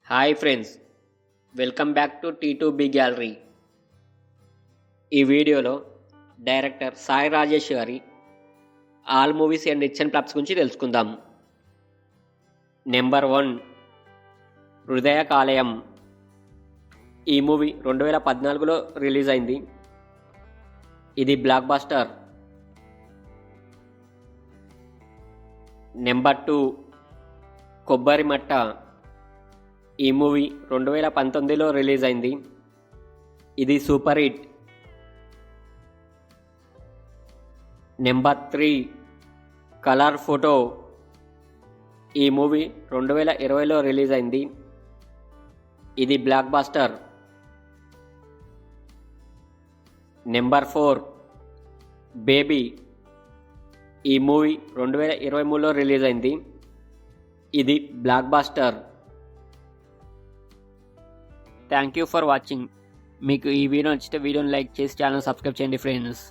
Hi friends, welcome back to T2B gallery. ఈ వీడియోలో director Sai Rajesh గారి all movies and rich and flops గురించి తెలుసుకుందాం. నెంబర్ 1, హృదయ కాలేయం. ఈ మూవీ 2014లో రిలీజ్ అయింది. ఇది బ్లాక్ బస్టర్. నెంబర్ 2, కొబ్బరి మట్ట. ఈ మూవీ 2019లో రిలీజ్ అయింది. ఇది super hit. Number 3, colour photo. ఈ మూవీ 2020లో రిలీజ్ అయింది. ఇది బ్లాక్ బస్టర్. Number 4, baby. ఈ మూవీ 2023లో రిలీజ్ అయింది. ఇది block buster. Thank you for watching. మీకు ఈ వీడియో నచ్చితే వీడియోని లైక్ చేసి ఛానల్ సబ్స్క్రైబ్ చేయండి ఫ్రెండ్స్.